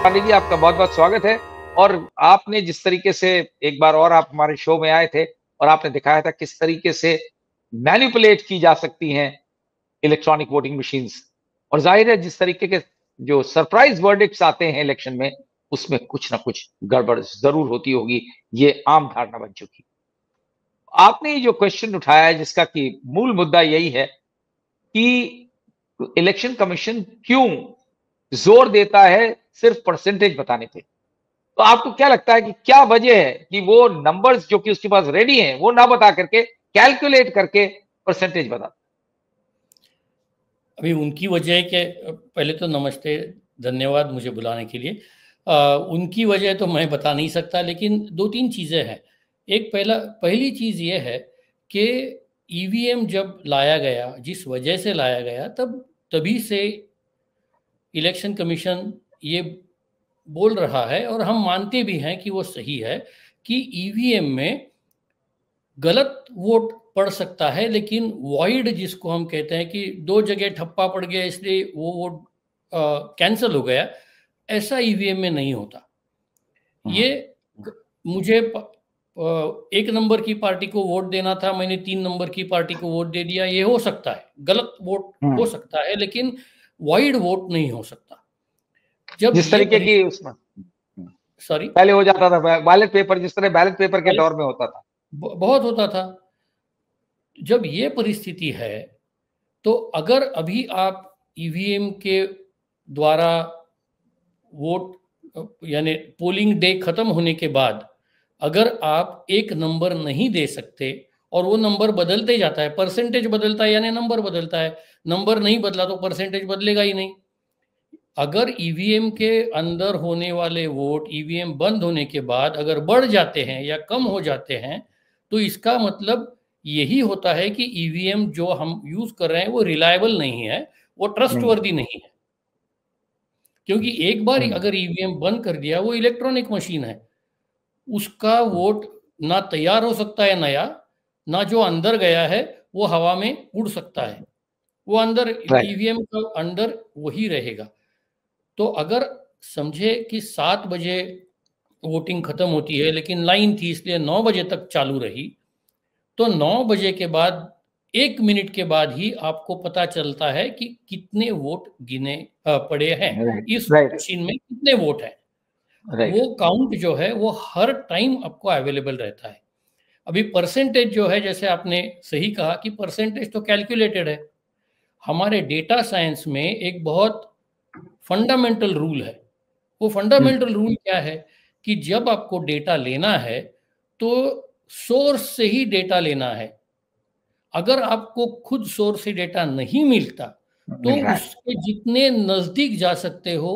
पांडे जी, आपका बहुत बहुत स्वागत है। और आपने जिस तरीके से एक बार और आप हमारे शो में आए थे और आपने दिखाया था किस तरीके से मैनिपुलेट की जा सकती हैं इलेक्ट्रॉनिक वोटिंग मशीन्स, और जाहिर है जिस तरीके के जो सरप्राइज वर्डिक्ट्स आते हैं इलेक्शन में, उसमें कुछ ना कुछ गड़बड़ जरूर होती होगी, ये आम धारणा बन चुकी। आपने जो क्वेश्चन उठाया है जिसका कि मूल मुद्दा यही है कि इलेक्शन कमीशन क्यों जोर देता है सिर्फ परसेंटेज बताने पे। तो आपको क्या लगता है कि क्या वजह है कि वो नंबर्स जो कि उसके पास रेडी हैं वो ना बता करके कैलकुलेट करके परसेंटेज बता। अभी उनकी वजह है कि पहले तो नमस्ते, धन्यवाद मुझे बुलाने के लिए। उनकी वजह तो मैं बता नहीं सकता, लेकिन दो तीन चीज़ें हैं। एक पहली चीज़ ये है कि ईवीएम जब लाया गया, जिस वजह से लाया गया, तभी से इलेक्शन कमीशन ये बोल रहा है और हम मानते भी हैं कि वो सही है कि ईवीएम में गलत वोट पड़ सकता है, लेकिन वॉइड जिसको हम कहते हैं कि दो जगह ठप्पा पड़ गया इसलिए वो वोट कैंसिल हो गया, ऐसा ईवीएम में नहीं होता। ये मुझे एक नंबर की पार्टी को वोट देना था, मैंने 3 नंबर की पार्टी को वोट दे दिया, ये हो सकता है, गलत वोट हो सकता है, लेकिन वाइड वोट नहीं हो सकता। जब जिस तरीके की उसमें सॉरी पहले हो जाता था बैलेट पेपर, जिस तरह बैलेट पेपर के दौर में होता था, बहुत होता था। जब ये परिस्थिति है, तो अगर अभी आप ईवीएम के द्वारा वोट यानी पोलिंग डे खत्म होने के बाद अगर आप एक नंबर नहीं दे सकते और वो नंबर बदलते जाता है, परसेंटेज बदलता है यानी नंबर बदलता है, नंबर नहीं बदला तो परसेंटेज बदलेगा ही नहीं। अगर ईवीएम के अंदर होने वाले वोट ईवीएम बंद होने के बाद अगर बढ़ जाते हैं या कम हो जाते हैं, तो इसका मतलब यही होता है कि ईवीएम जो हम यूज कर रहे हैं वो रिलायबल नहीं है, वो ट्रस्टवर्दी नहीं है। क्योंकि एक बार अगर ईवीएम बंद कर दिया, वो इलेक्ट्रॉनिक मशीन है, उसका वोट ना तैयार हो सकता है नया, ना जो अंदर गया है वो हवा में उड़ सकता है, वो अंदर ईवीएम का अंदर वही रहेगा। तो अगर समझे कि 7 बजे वोटिंग खत्म होती है, लेकिन लाइन थी इसलिए 9 बजे तक चालू रही, तो 9 बजे के बाद 1 मिनट के बाद ही आपको पता चलता है कि कितने वोट गिने पड़े हैं, इस मशीन में कितने वोट हैं। वो काउंट जो है वो हर टाइम आपको अवेलेबल रहता है। अभी परसेंटेज जो है, जैसे आपने सही कहा कि परसेंटेज तो कैलकुलेटेड है। हमारे डेटा साइंस में एक बहुत फंडामेंटल रूल है। वो फंडामेंटल रूल क्या है कि जब आपको डेटा लेना है तो सोर्स से ही डेटा लेना है। अगर आपको खुद सोर्स से डेटा नहीं मिलता तो उसके जितने नजदीक जा सकते हो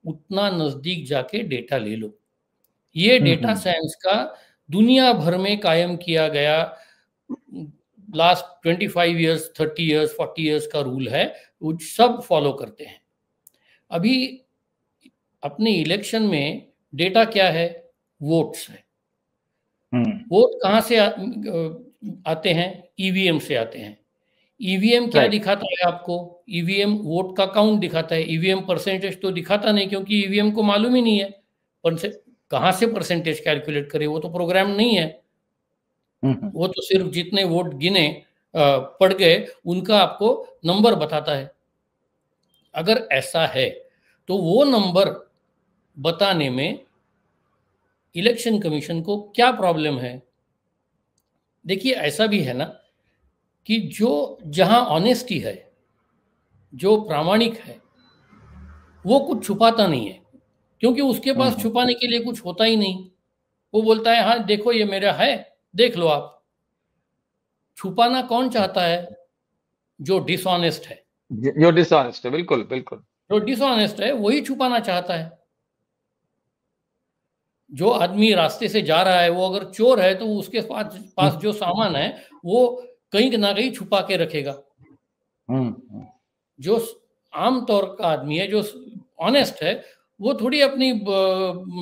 उतना नजदीक जाके डेटा ले लो। ये डेटा साइंस का दुनिया भर में कायम किया गया लास्ट 25 इयर्स, 30 इयर्स, 40 इयर्स का रूल है, वो सब फॉलो करते हैं। अभी अपने इलेक्शन में डेटा क्या है? वोट्स है। वोट कहाँ से आते हैं? ईवीएम से आते हैं। ईवीएम क्या दिखाता है आपको? ईवीएम वोट का काउंट दिखाता है, ईवीएम परसेंटेज तो दिखाता नहीं, क्योंकि ईवीएम को मालूम ही नहीं है कहाँ से परसेंटेज कैलकुलेट करे, वो तो प्रोग्राम नहीं है। वो तो सिर्फ जितने वोट गिने पड़ गए उनका आपको नंबर बताता है। अगर ऐसा है तो वो नंबर बताने में इलेक्शन कमीशन को क्या प्रॉब्लम है? देखिए, ऐसा भी है ना कि जहां ऑनेस्टी है, जो प्रामाणिक है, वो कुछ छुपाता नहीं है, क्योंकि उसके पास छुपाने के लिए कुछ होता ही नहीं। वो बोलता है हाँ देखो ये मेरा है, देख लो आप। छुपाना कौन चाहता है? जो डिसऑनेस्ट है। जो डिसऑनेस्ट है, बिल्कुल बिल्कुल। जो डिसऑनेस्ट है वही छुपाना चाहता है। जो आदमी रास्ते से जा रहा है, वो अगर चोर है तो उसके पास जो सामान है वो कहीं ना कहीं छुपा के रखेगा। जो आम तौर का आदमी है, जो ऑनेस्ट है, वो थोड़ी अपनी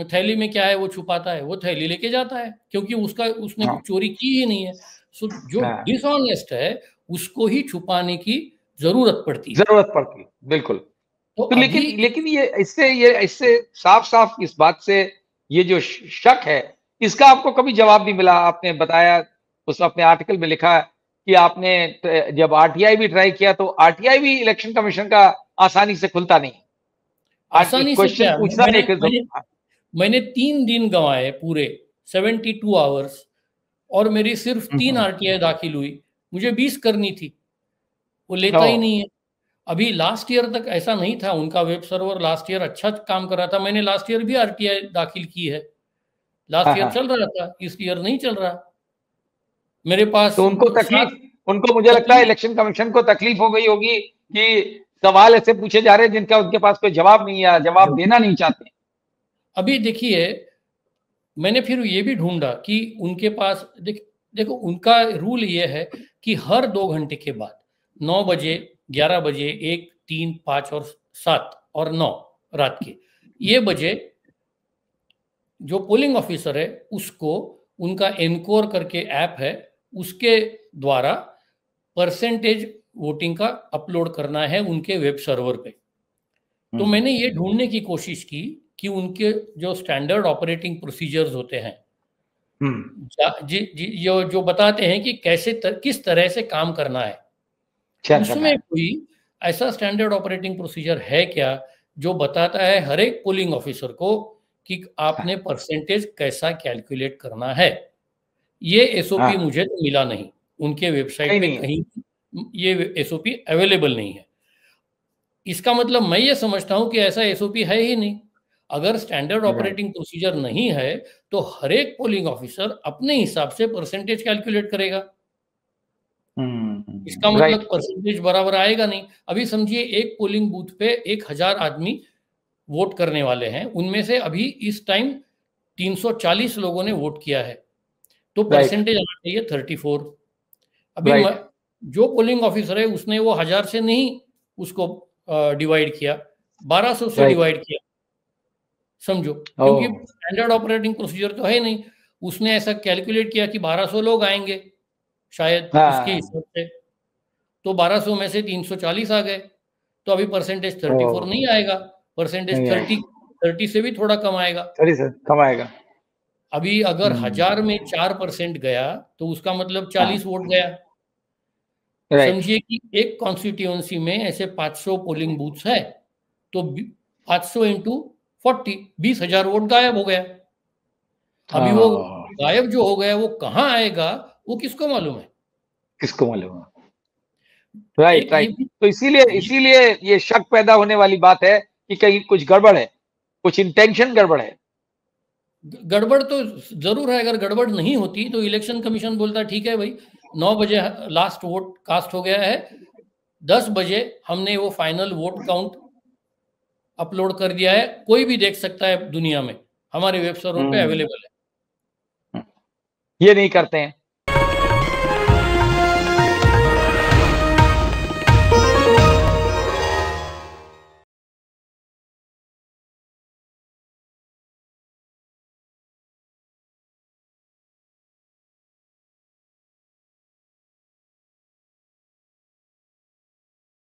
थैली में क्या है वो छुपाता है, वो थैली लेके जाता है, क्योंकि उसने कुछ चोरी की ही नहीं है। सो जो डिसऑनेस्ट है उसको ही छुपाने की जरूरत पड़ती है। जरूरत पड़ती है, बिल्कुल। तो लेकिन ये इससे साफ साफ इस बात से ये जो शक है, इसका आपको कभी जवाब नहीं मिला। आपने बताया, उस अपने आर्टिकल में लिखा कि आपने जब आरटीआई भी ट्राई किया तो आरटीआई भी इलेक्शन कमीशन का आसानी से खुलता नहीं। आसानी से क्वेश्चन क्या, पूछना मैंने 3 दिन गंवाए पूरे 72 आवर्स, और मेरी सिर्फ 3 आरटीआई दाखिल हुई। मुझे 20 करनी थी, वो लेता ही नहीं है। अभी लास्ट ईयर तक ऐसा नहीं था, उनका वेब सर्वर लास्ट ईयर अच्छा काम कर रहा था। मैंने लास्ट ईयर भी आरटीआई दाखिल की है, लास्ट ईयर चल रहा था, इस ईयर नहीं चल रहा मेरे पास। तो उनको मुझे लगता है इलेक्शन कमीशन को तकलीफ हो गई होगी कि सवाल ऐसे पूछे जा रहे हैं जिनका उनके पास कोई जवाब नहीं है, जवाब देना नहीं चाहते। अभी देखिए, मैंने फिर ये भी ढूंढा कि उनके पास देखो उनका रूल ये है कि हर 2 घंटे के बाद 9 बजे, 11 बजे, 1, 3, 5 और 7 और 9 रात के ये बजे जो पोलिंग ऑफिसर है उसको उनका एनकोर करके ऐप है, उसके द्वारा परसेंटेज वोटिंग का अपलोड करना है उनके वेब सर्वर पे। तो मैंने ये ढूंढने की कोशिश की कि उनके जो स्टैंडर्ड ऑपरेटिंग प्रोसीजर्स होते हैं, जो बताते हैं कि किस तरह से काम करना है, उसमें कोई ऐसा स्टैंडर्ड ऑपरेटिंग प्रोसीजर है क्या जो बताता है हर एक पोलिंग ऑफिसर को कि आपने परसेंटेज कैसा कैलकुलेट करना है। ये एसओपी मुझे तो मिला नहीं, उनके वेबसाइट पे कहीं ये एसओपी अवेलेबल नहीं है। इसका मतलब मैं ये समझता हूं कि ऐसा एसओपी है ही नहीं। अगर स्टैंडर्ड ऑपरेटिंग प्रोसीजर नहीं है तो हर एक पोलिंग ऑफिसर अपने हिसाब से परसेंटेज कैलकुलेट करेगा। इसका मतलब परसेंटेज बराबर आएगा नहीं। अभी समझिए एक पोलिंग बूथ पे 1000 आदमी वोट करने वाले हैं, उनमें से अभी इस टाइम 340 लोगों ने वोट किया है, तो परसेंटेज आना चाहिए 34। अभी जो पोलिंग ऑफिसर है उसने वो 1000 से नहीं उसको डिवाइड किया, 1200 से डिवाइड किया, समझो, क्योंकि स्टैंडर्ड ऑपरेटिंग प्रोसीजर तो है नहीं। उसने ऐसा कैलकुलेट किया कि 1200 लोग आएंगे शायद उसके हिसाब से, तो 1200 में से 340 आ गए, तो अभी परसेंटेज 34 नहीं आएगा, परसेंटेज 30 से भी थोड़ा कम आएगा। अभी अगर 1000 में 4% गया तो उसका मतलब 40 वोट गया। समझिए कि एक कॉन्स्टिट्यूएंसी में ऐसे 500 पोलिंग बूथ्स है, तो 500 इंटू 40, 20,000 वोट गायब हो गया। अभी वो गायब जो हो गया वो कहाँ आएगा वो किसको मालूम है? राइट। तो इसीलिए ये शक पैदा होने वाली बात है कि कहीं कुछ गड़बड़ है, कुछ इंटेंशन गड़बड़ है। गड़बड़ तो जरूर है। अगर गड़बड़ नहीं होती तो इलेक्शन कमीशन बोलता ठीक है भाई, 9 बजे लास्ट वोट कास्ट हो गया है, 10 बजे हमने वो फाइनल वोट काउंट अपलोड कर दिया है, कोई भी देख सकता है दुनिया में, हमारे वेब सर्वर पे अवेलेबल है। ये नहीं करते हैं।